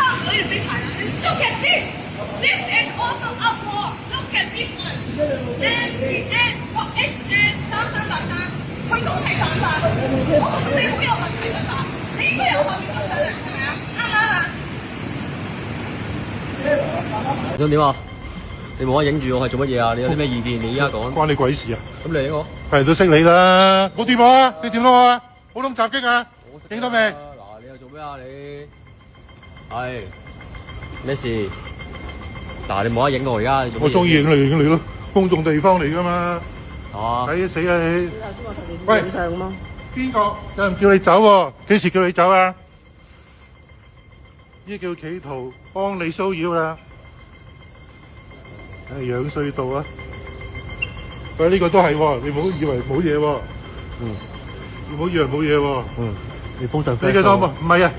Look at this. This is also outlaw. Look at this one. And 3383，佢都係犯法。我覺得你好有問題㗎咋，你應該由後面捉上嚟，係咪啊？啱唔啱啊？想點啊？你冇得影住我係做乜嘢啊？你有啲咩意見？你依家講。關你鬼事啊！咁你影我？係人都識你啦，冇掂我啊！你掂到我啊？普通襲擊啊！影到未？嗱，你又做咩啊？你係咩事？嗱，你冇得影我而家。我中意影你影你咯，公眾地方嚟㗎嘛。啊！抵死啊你！喂，影相嗎？邊個有人叫你走喎？幾時叫你走啊？呢叫企圖幫你騷擾啦！唉，樣衰到啊！喂，呢個都係喎，你唔好以為冇嘢喎。你唔好以為冇嘢喎。你封上 Facebook。你嘅多唔係啊？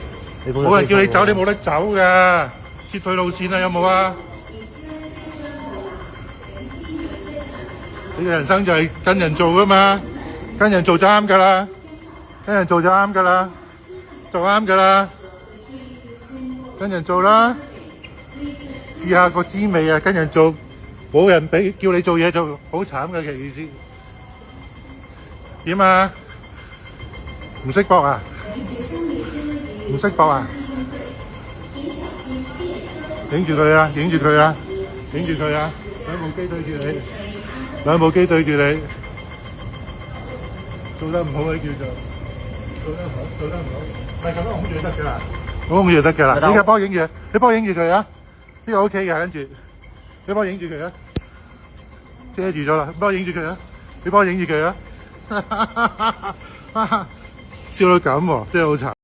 冇人叫你走，你冇得走㗎。撤退路線啊，有冇啊？你嘅人生就係跟人做㗎嘛，跟人做就啱㗎啦，跟人做就啱㗎啦，就啱㗎啦，跟人做啦，試下個滋味啊！跟人做，冇人俾叫你做嘢就好慘嘅其實。點啊？唔識搏啊？唔識搏啊？影住佢啊！影住佢啊！影住佢啊！兩部機對住你。兩部機對住你，做得唔好嘅叫做做得唔好，做得唔好，唔係咁樣控住就得㗎啦，控住就得㗎啦。你而家幫我影住，你幫我影住佢啊，呢個 OK 嘅，跟住你幫我影住佢啊，遮住咗啦，幫我影住佢啊，你幫我影住佢啊，笑到咁喎，真係好慘。